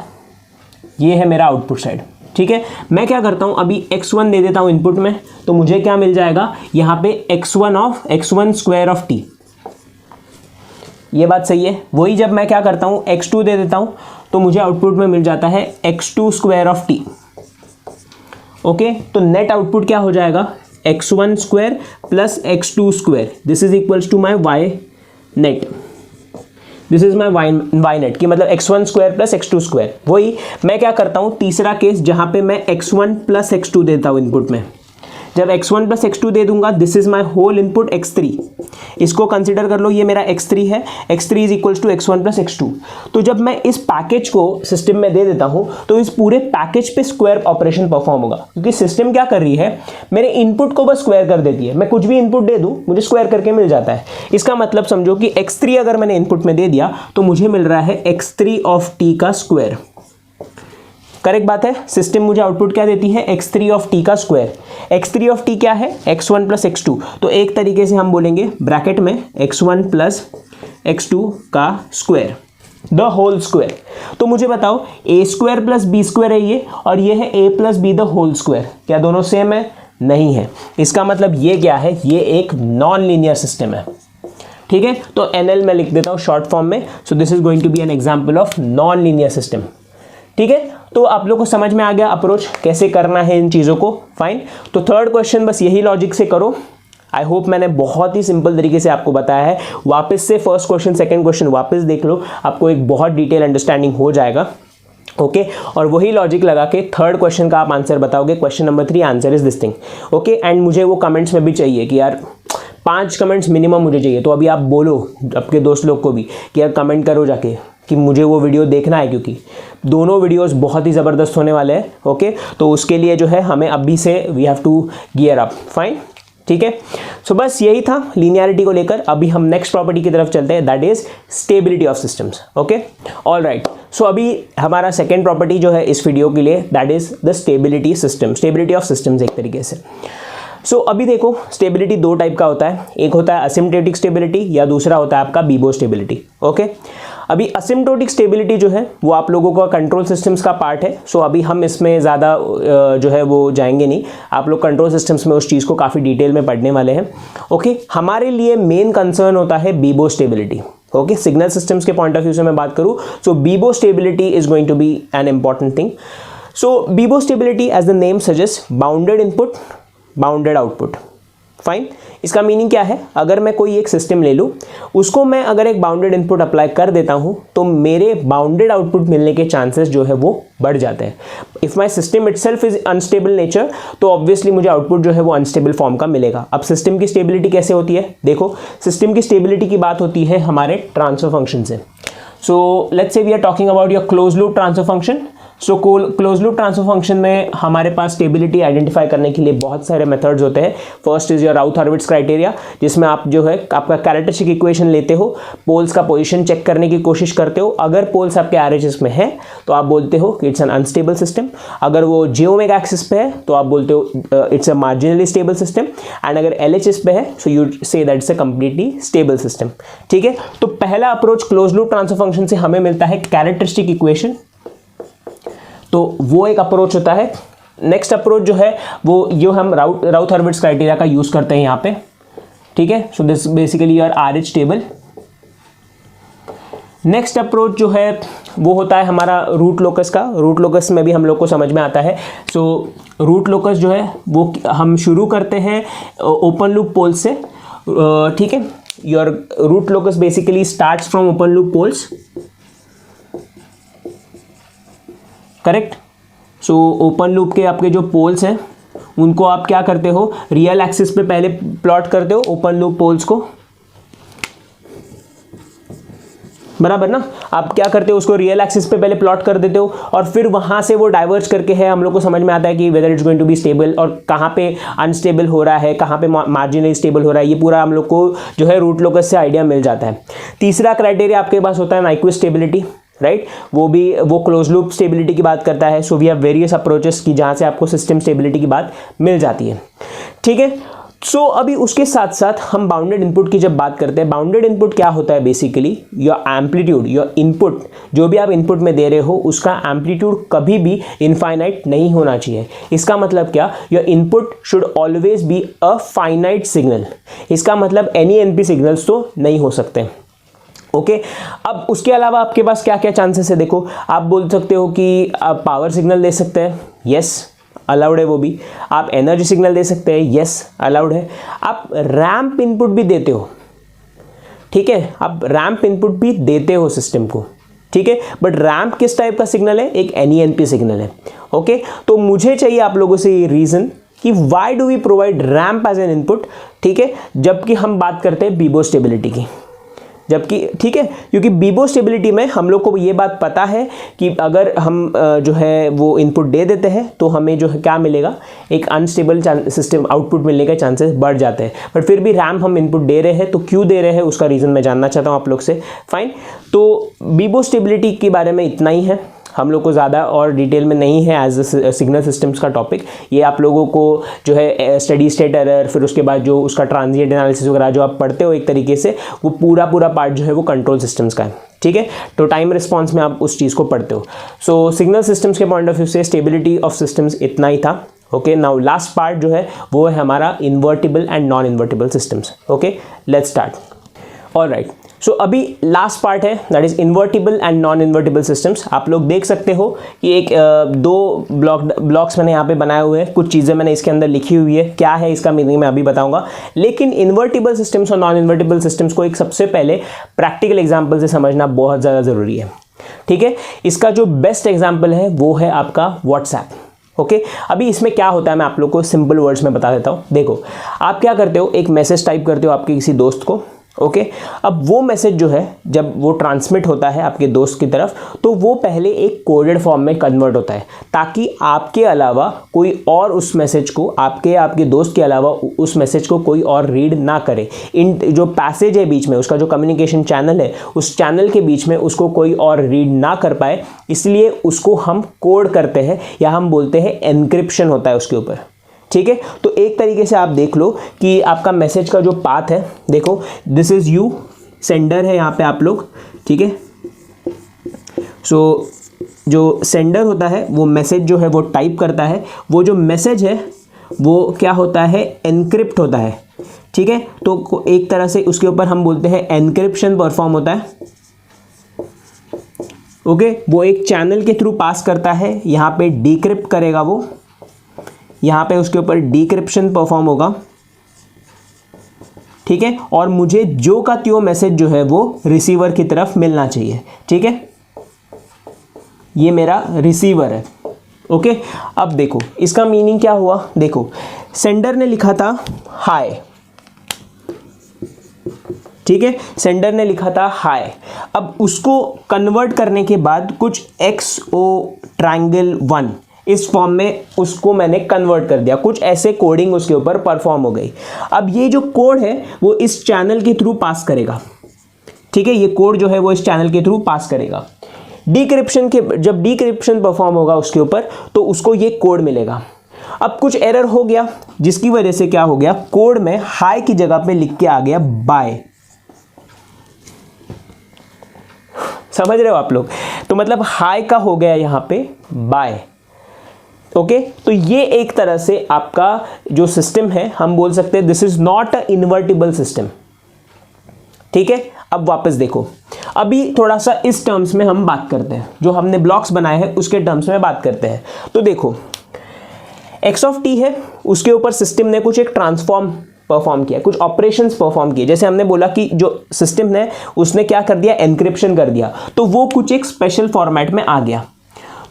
ये है मेरा आउटपुट साइड, ठीक है। मैं क्या करता हूँ, अभी x1 दे देता हूँ इनपुट में, तो मुझे क्या मिल जाएगा यहाँ पे x1 स्क्वायर ऑफ t, ये बात सही है। वही जब मैं क्या करता हूँ x2 दे देता हूँ तो मुझे आउटपुट में मिल जाता है x2 square of t। Okay, तो नेट आउटपुट क्या हो जाएगा, x1 square plus x2 square, this is equals to my y net, this is my y net, की मतलब x1 square plus x2 square. वही मैं क्या करता हूँ तीसरा केस जहाँ पे मैं x1 प्लस x2 देता हूँ इनपुट में, जब x1 प्लस x2 दे दूंगा, this is my whole input x3, इसको कंसिडर कर लो, ये मेरा x3 है, x3 is equals to x1 plus x2। तो जब मैं इस पैकेज को सिस्टम में दे देता हूं तो इस पूरे पैकेज पे स्क्वायर ऑपरेशन परफॉर्म होगा, क्योंकि सिस्टम क्या कर रही है, मेरे इनपुट को बस स्क्वायर कर देती है। मैं कुछ भी इनपुट दे दूं मुझे स्क्वायर करके मिल जाता है। इसका मतलब समझो कि x3 अगर मैंने इनपुट में दे दिया तो मुझे मिल रहा है x3 ऑफ t का स्क्वायर, करेक्ट बात है। सिस्टम मुझे आउटपुट क्या देती है, x3 ऑफ t का स्क्वायर। x3 ऑफ t क्या है, x1 प्लस x2, तो एक तरीके से हम बोलेंगे ब्रैकेट में x1 प्लस x2 का स्क्वायर, द होल स्क्वायर। तो मुझे बताओ a square plus b square है ये, और ये है a plus b the whole square, क्या दोनों सेम है? नहीं है। इसका मतलब ये क्या है, ये एक नॉन लीनियर सिस्टम है, ठीक है। तो NL मैं लिख देता हूँ शॉर्ट फॉर्म में, so this is going to be an example of non linear system, ठीक है, तो आप लोग को समझ में आ गया अप्रोच कैसे करना है इन चीज़ों को। फाइन, तो थर्ड क्वेश्चन बस यही लॉजिक से करो। आई होप मैंने बहुत ही सिंपल तरीके से आपको बताया है। वापस से फर्स्ट क्वेश्चन सेकंड क्वेश्चन वापस देख लो, आपको एक बहुत डिटेल अंडरस्टैंडिंग हो जाएगा। ओके और वही लॉजिक लगा के थर्ड क्वेश्चन का आप आंसर बताओगे। Question number 3 answer is this thing. Okay and मुझे वो कमेंट्स में भी चाहिए कि यार 5 कमेंट्स मिनिमम मुझे चाहिए। तो अभी आप बोलो आपके दोस्त लोग को भी कि यार कमेंट करो जाके कि मुझे वो वीडियो देखना है, क्योंकि दोनों वीडियोस बहुत ही ज़बरदस्त होने वाले हैं। ओके तो उसके लिए जो है हमें अभी से we have to gear up. Fine, ठीक है। सो बस यही था लीनियरिटी को लेकर। अभी हम नेक्स्ट प्रॉपर्टी की तरफ चलते हैं, that is stability of systems. Okay all right, so अभी हमारा सेकेंड प्रॉपर्टी जो है इस वीडियो के लिए that is the stability system, stability of systems एक तरीके से। सो अभी देखो स्टेबिलिटी 2 टाइप का होता है, एक होता है असिम्प्टोटिक स्टेबिलिटी या दूसरा होता है आपका बीबो स्टेबिलिटी। ओके अभी असिम्प्टोटिक स्टेबिलिटी जो है वो आप लोगों का कंट्रोल सिस्टम्स का पार्ट है। सो अभी हम इसमें ज़्यादा जो है वो जाएंगे नहीं, आप लोग कंट्रोल सिस्टम्स में उस चीज़ को काफ़ी डिटेल में पढ़ने वाले हैं। ओके हमारे लिए मेन कंसर्न होता है BIBO stability. Okay signal systems के पॉइंट ऑफ व्यू से मैं बात करूँ, so BIBO stability is going to be an important thing. So BIBO stability as the name suggest bounded input bounded output. Fine, इसका meaning क्या है, अगर मैं कोई एक सिस्टम ले लूँ, उसको मैं अगर एक बाउंडेड इनपुट अप्लाई कर देता हूँ तो मेरे बाउंडेड आउटपुट मिलने के चांसेस जो है वो बढ़ जाते हैं। If my system itself is unstable nature तो ऑब्वियसली मुझे आउटपुट जो है वो अनस्टेबल फॉर्म का मिलेगा। अब सिस्टम की स्टेबिलिटी कैसे होती है, देखो सिस्टम की स्टेबिलिटी की बात होती है हमारे ट्रांसफर फंक्शन से। So let's say we are talking about your close loop transfer function. So close loop transfer function में हमारे पास स्टेबिलिटी आइडेंटिफाई करने के लिए बहुत सारे मेथड्स होते हैं। फर्स्ट इज योर राउथ-हॉर्विट्ज़ क्राइटेरिया, जिसमें आप जो है आपका कैरेक्टरिस्टिक इक्वेशन लेते हो, पोल्स का पोजीशन चेक करने की कोशिश करते हो। अगर पोल्स आपके RHS में है तो आप बोलते हो कि इट्स एन अनस्टेबल सिस्टम। अगर वो j-ओमेगा एक्सिस पे है तो आप बोलते हो it's a marginally stable system. And अगर LHS पे है so you say that it's a completely stable system. ठीक है, तो पहला approach close loop transfer function से हमें मिलता है कैरेक्टरिस्टिक इक्वेशन, तो वो एक अप्रोच होता है। नेक्स्ट अप्रोच जो है वो जो हम राउथ-हॉर्विट्ज़ क्राइटेरिया का यूज़ करते हैं यहाँ पे। ठीक है, so this basically your RH table. Next approach जो है वो होता है हमारा रूट लोकस का। रूट लोकस में भी हम लोग को समझ में आता है। सो रूट लोकस जो है वो हम शुरू करते हैं ओपन लूप पोल से। ठीक है, your root locus basically starts from open loop poles, correct. So open loop के आपके जो पोल्स हैं उनको आप क्या करते हो, रियल एक्सिस पे पहले प्लॉट करते हो ओपन लूप पोल्स को, बराबर ना। आप क्या करते हो, उसको रियल एक्सिस पे पहले प्लॉट कर देते हो और फिर वहाँ से वो डाइवर्ज करके है हम लोग को समझ में आता है कि whether it's going to be stable और कहाँ पे अनस्टेबल हो रहा है, कहाँ पे मार्जिनली स्टेबल हो रहा है। ये पूरा हम लोग को जो है रूट लोकस से आइडिया मिल जाता है। तीसरा क्राइटेरिया आपके पास होता है नाइक्विस्ट स्टेबिलिटी, राइट। वो क्लोज लूप स्टेबिलिटी की बात करता है। So we have various approaches की जहाँ से आपको सिस्टम स्टेबिलिटी की बात मिल जाती है। ठीक है, सो अभी उसके साथ साथ हम बाउंडेड इनपुट की जब बात करते हैं, बाउंडेड इनपुट क्या होता है, basically your amplitude, your input, जो भी आप इनपुट में दे रहे हो उसका एम्पलीट्यूड कभी भी इनफाइनाइट नहीं होना चाहिए। इसका मतलब क्या, your input should always be a finite signal. इसका मतलब एनी NP सिग्नल्स तो नहीं हो सकते। ओके अब उसके अलावा आपके पास क्या क्या चांसेस है, देखो आप बोल सकते हो कि आप पावर सिग्नल दे सकते हैं, यस अलाउड है वो भी। आप एनर्जी सिग्नल दे सकते हैं, यस अलाउड है। आप रैंप इनपुट भी देते हो, ठीक है, आप रैंप इनपुट भी देते हो सिस्टम को, ठीक है। बट रैंप किस टाइप का सिग्नल है, एक NENP सिग्नल है। ओके तो मुझे चाहिए आप लोगों से ये रीजन कि why do we provide ramp as an input, ठीक है, जबकि हम बात करते हैं बीबो स्टेबिलिटी की, जबकि ठीक है, क्योंकि बीबो स्टेबिलिटी में हम लोग को ये बात पता है कि अगर हम जो है वो इनपुट दे देते हैं तो हमें जो है क्या मिलेगा, एक अनस्टेबल सिस्टम आउटपुट मिलने के चांसेस बढ़ जाते हैं। बट फिर भी रैम्प हम इनपुट दे रहे हैं, तो क्यों दे रहे हैं उसका रीज़न मैं जानना चाहता हूँ आप लोग से। फाइन, तो बीबो स्टेबिलिटी के बारे में इतना ही है, हम लोग को ज़्यादा और डिटेल में नहीं है एज सिग्नल सिस्टम्स का टॉपिक। ये आप लोगों को जो है स्टडी स्टेट एरर, फिर उसके बाद जो उसका ट्रांजिएंट एनालिसिस वगैरह जो आप पढ़ते हो एक तरीके से, वो पूरा पार्ट जो है वो कंट्रोल सिस्टम्स का है, ठीक है। तो टाइम रिस्पॉन्स में आप उस चीज़ को पढ़ते हो। सो सिग्नल सिस्टम्स के पॉइंट ऑफ व्यू से स्टेबिलिटी ऑफ सिस्टम्स इतना ही था। ओके नाउ लास्ट पार्ट जो है वो है हमारा invertible and non invertible systems. Okay let's start. All right, so अभी लास्ट पार्ट है, that is invertible and non invertible systems. आप लोग देख सकते हो कि एक दो ब्लॉक्स मैंने यहाँ पे बनाए हुए हैं, कुछ चीज़ें मैंने इसके अंदर लिखी हुई है, क्या है इसका मीनिंग मैं अभी बताऊंगा। लेकिन इन्वर्टिबल सिस्टम्स और नॉन इन्वर्टिबल सिस्टम्स को एक सबसे पहले प्रैक्टिकल एग्जाम्पल से समझना बहुत ज़्यादा ज़रूरी है, ठीक है। इसका जो बेस्ट एग्जाम्पल है वो है आपका व्हाट्सएप। ओके, अभी इसमें क्या होता है मैं आप लोग को सिंपल वर्ड्स में बता देता हूँ। देखो, आप क्या करते हो, एक मैसेज टाइप करते हो आपके किसी दोस्त को। ओके, अब वो मैसेज जो है जब वो ट्रांसमिट होता है आपके दोस्त की तरफ, तो वो पहले एक कोडेड फॉर्म में कन्वर्ट होता है, ताकि आपके अलावा कोई और उस मैसेज को, आपके दोस्त के अलावा उस मैसेज को कोई और रीड ना करे। इन जो पैसेज है बीच में, उसका जो कम्युनिकेशन चैनल है, उस चैनल के बीच में उसको कोई और रीड ना कर पाए, इसलिए उसको हम कोड करते हैं, या हम बोलते हैं एन्क्रिप्शन होता है उसके ऊपर, ठीक है। तो एक तरीके से आप देख लो कि आपका मैसेज का जो पाथ है, देखो दिस इज यू, सेंडर है यहाँ पे आप लोग, ठीक है। सो जो सेंडर होता है वो मैसेज जो है वो टाइप करता है, वो जो मैसेज है वो क्या होता है, एनक्रिप्ट होता है, ठीक है। तो एक तरह से उसके ऊपर हम बोलते हैं एनक्रिप्शन परफॉर्म होता है। ओके, वो एक चैनल के थ्रू पास करता है, यहाँ पे डिक्रिप्ट करेगा वो, यहाँ पे उसके ऊपर डिक्रिप्शन परफॉर्म होगा, ठीक है। और मुझे जो का त्यो मैसेज जो है वो रिसीवर की तरफ मिलना चाहिए, ठीक है। ये मेरा रिसीवर है। ओके, अब देखो इसका मीनिंग क्या हुआ। देखो, सेंडर ने लिखा था हाय, ठीक है, सेंडर ने लिखा था हाय। अब उसको कन्वर्ट करने के बाद कुछ XO ट्रायंगल 1 इस फॉर्म में उसको मैंने कन्वर्ट कर दिया, कुछ ऐसे कोडिंग उसके ऊपर परफॉर्म हो गई। अब ये जो कोड है वो इस चैनल के थ्रू पास करेगा, ठीक है। ये कोड जो है वो इस चैनल के थ्रू पास करेगा। डिक्रिप्शन के जब डिक्रिप्शन परफॉर्म होगा उसके ऊपर, तो उसको ये कोड मिलेगा। अब कुछ एरर हो गया, जिसकी वजह से क्या हो गया, कोड में हाई की जगह पे लिख के आ गया बाय। समझ रहे हो आप लोग? तो मतलब हाई का हो गया यहां पे बाय। ओके, तो ये एक तरह से आपका जो सिस्टम है, हम बोल सकते हैं this is not a invertible system, ठीक है। अब वापस देखो, अभी थोड़ा सा इस टर्म्स में हम बात करते हैं, जो हमने ब्लॉक्स बनाए हैं उसके टर्म्स में बात करते हैं। तो देखो, x(t) है, उसके ऊपर सिस्टम ने कुछ एक ट्रांसफॉर्म परफॉर्म किया, कुछ ऑपरेशंस परफॉर्म किए। जैसे हमने बोला कि जो सिस्टम है उसने क्या कर दिया, एनक्रिप्शन कर दिया, तो वो कुछ एक स्पेशल फॉर्मेट में आ गया।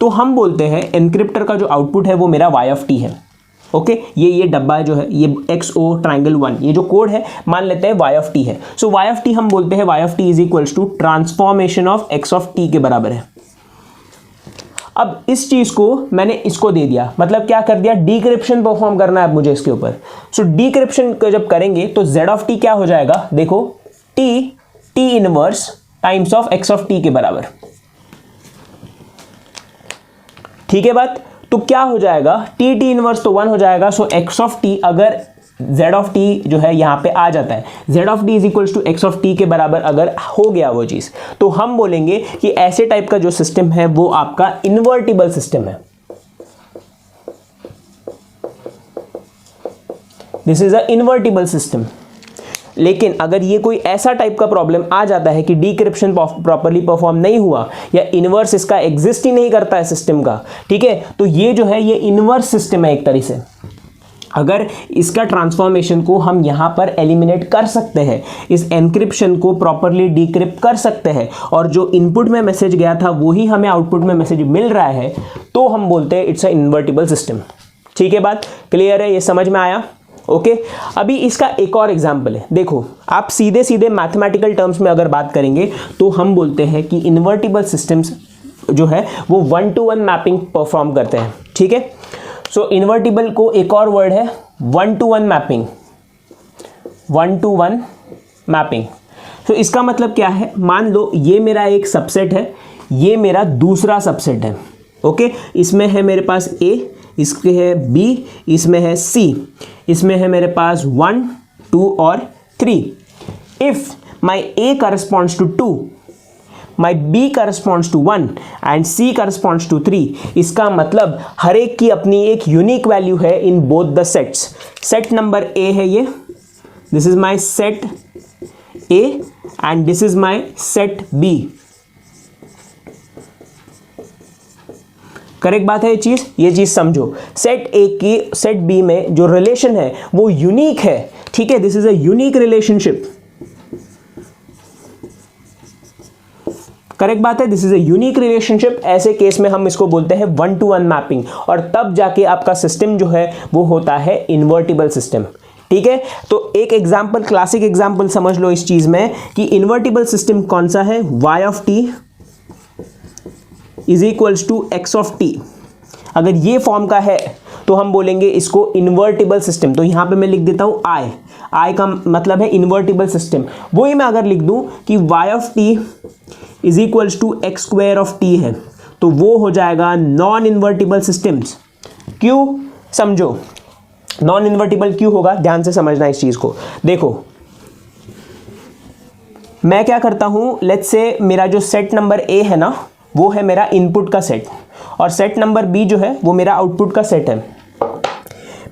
तो हम बोलते हैं एनक्रिप्टर का जो आउटपुट है वो मेरा y(t) है। ओके, ये डब्बा जो है, ये XO ट्रायंगल 1, ये जो कोड है मान लेते हैं y(t) है। सो y(t) हम बोलते हैं y(t) is equals to transformation of x(t) के बराबर है। अब इस चीज को मैंने इसको दे दिया, मतलब क्या कर दिया, डिक्रिप्शन परफॉर्म करना है अब मुझे इसके ऊपर। सो डिक्रिप्शन जब करेंगे तो z(t) क्या हो जाएगा, देखो t inverse times of x(t) के बराबर, ठीक है बात। तो क्या हो जाएगा, t इनवर्स तो 1 हो जाएगा। सो x(t) अगर z(t) जो है यहां पे आ जाता है, z(t) is equals to x(t) के बराबर अगर हो गया वो चीज, तो हम बोलेंगे कि ऐसे टाइप का जो सिस्टम है वो आपका इन्वर्टिबल सिस्टम है। This is a invertible system. लेकिन अगर ये कोई ऐसा टाइप का प्रॉब्लम आ जाता है कि डिक्रिप्शन प्रॉपर्ली परफॉर्म नहीं हुआ, या इनवर्स इसका एग्जिस्ट ही नहीं करता है सिस्टम का, ठीक है, तो ये जो है ये इनवर्स सिस्टम है एक तरह से। अगर इसका ट्रांसफॉर्मेशन को हम यहाँ पर एलिमिनेट कर सकते हैं, इस एनक्रिप्शन को प्रॉपरली डिक्रिप्ट कर सकते हैं, और जो इनपुट में मैसेज गया था वही हमें आउटपुट में मैसेज मिल रहा है, तो हम बोलते हैं इट्स अ इन्वर्टिबल सिस्टम। ठीक है, बात क्लियर है, ये समझ में आया? ओके, अभी इसका एक और एग्जाम्पल है। देखो, आप सीधे सीधे मैथमेटिकल टर्म्स में अगर बात करेंगे तो हम बोलते हैं कि इन्वर्टिबल सिस्टम्स जो है वो 1-to-1 मैपिंग परफॉर्म करते हैं। ठीक है, सो इन्वर्टिबल को एक और वर्ड है 1-to-1 मैपिंग। 1-to-1 मैपिंग, तो इसका मतलब क्या है, मान लो ये मेरा एक सबसेट है, ये मेरा दूसरा सबसेट है। ओके, इसमें है मेरे पास A, इसके है B, इसमें है C, इसमें है मेरे पास 1, 2 और 3। If my A corresponds to 2, my B corresponds to 1 and C corresponds to 3, इसका मतलब हर एक की अपनी एक यूनिक वैल्यू है in both the sets. Set number A है ये, this is my set A and this is my set B. Correct बात है ये चीज समझो। सेट ए की सेट बी में जो रिलेशन है वो यूनिक है, ठीक है, this is a unique relationship. Correct बात है, this is a unique relationship. ऐसे केस में हम इसको बोलते हैं 1-to-1 मैपिंग, और तब जाके आपका सिस्टम जो है वो होता है इन्वर्टिबल सिस्टम। ठीक है, तो एक एग्जांपल, क्लासिक एग्जांपल समझ लो इस चीज में कि इन्वर्टिबल सिस्टम कौन सा है, y of t is equals to x of t। अगर ये फॉर्म का है तो हम बोलेंगे इसको इन्वर्टिबल सिस्टम। तो यहां पे मैं लिख देता हूं I का मतलब है इन्वर्टिबल सिस्टम। वही मैं अगर लिख दूं कि y of t is equals to x square of t है, तो वो हो जाएगा नॉन इन्वर्टिबल सिस्टम्स। क्यों, समझो नॉन इन्वर्टिबल क्यों होगा, ध्यान से समझना इस चीज को। देखो मैं क्या करता हूं, लेट्स से मेरा जो सेट नंबर ए है ना वो है मेरा इनपुट का सेट, और सेट नंबर बी जो है वो मेरा आउटपुट का सेट है।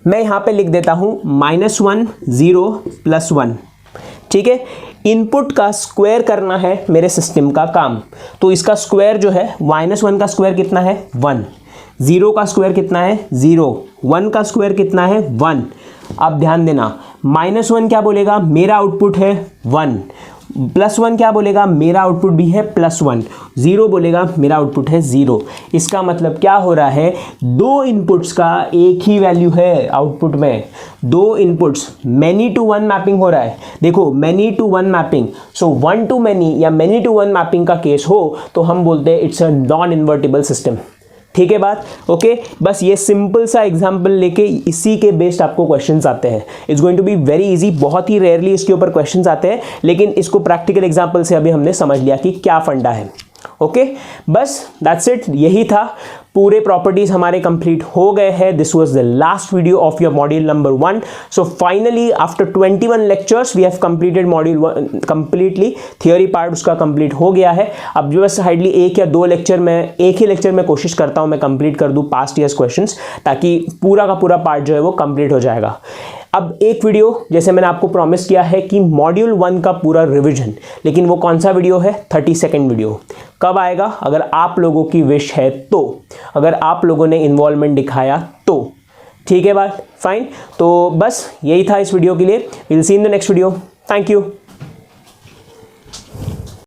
मैं यहां पे लिख देता हूं -1 0 +1। ठीक है, इनपुट का स्क्वायर करना है मेरे सिस्टम का काम, तो इसका स्क्वायर जो है -1 का स्क्वायर कितना है 1, 0 का स्क्वायर कितना है 0, 1 का स्क्वायर कितना है 1। अब ध्यान देना, -1 क्या बोलेगा, मेरा आउटपुट है 1, +1 क्या बोलेगा, मेरा आउटपुट भी है +1, 0 बोलेगा मेरा आउटपुट है 0। इसका मतलब क्या हो रहा है, दो इनपुट्स का एक ही वैल्यू है आउटपुट में, दो inputs many to one mapping हो रहा है। देखो many to one mapping, so 1 to many या मैनी टू वन मैपिंग का केस हो तो हम बोलते हैं it's a non invertible system. ठीक है बात, ओके। बस ये सिंपल सा एग्जांपल लेके इसी के बेस्ड आपको क्वेश्चंस आते हैं। It's going to be very easy, बहुत ही रेयरली इसके ऊपर क्वेश्चंस आते हैं, लेकिन इसको प्रैक्टिकल एग्जांपल से अभी हमने समझ लिया कि क्या फंडा है। ओके, बस दैट्स इट, यही था। पूरे प्रॉपर्टीज हमारे कंप्लीट हो गए हैं। This was the last video of your module number 1। So finally after 21 lectures we have completed module 1 completely. Theory part उसका कंप्लीट हो गया है। अब जो बस हार्डली एक ही लेक्चर में कोशिश करता हूं मैं कंप्लीट कर दूं पास्ट ईयर्स क्वेश्चंस, ताकि पूरा का पूरा पार्ट जो है वो कंप्लीट हो जाएगा। अब एक वीडियो जैसे मैंने आपको प्रॉमिस किया है कि मॉड्यूल 1 का पूरा रिवीजन, लेकिन वो कौन सा वीडियो है, 30 सेकंड वीडियो। कब आएगा, अगर आप लोगों की विश है तो, अगर आप लोगों ने इन्वॉल्वमेंट दिखाया तो। ठीक है बात, फाइन। तो बस यही था इस वीडियो के लिए। Will see in the next video. Thank you.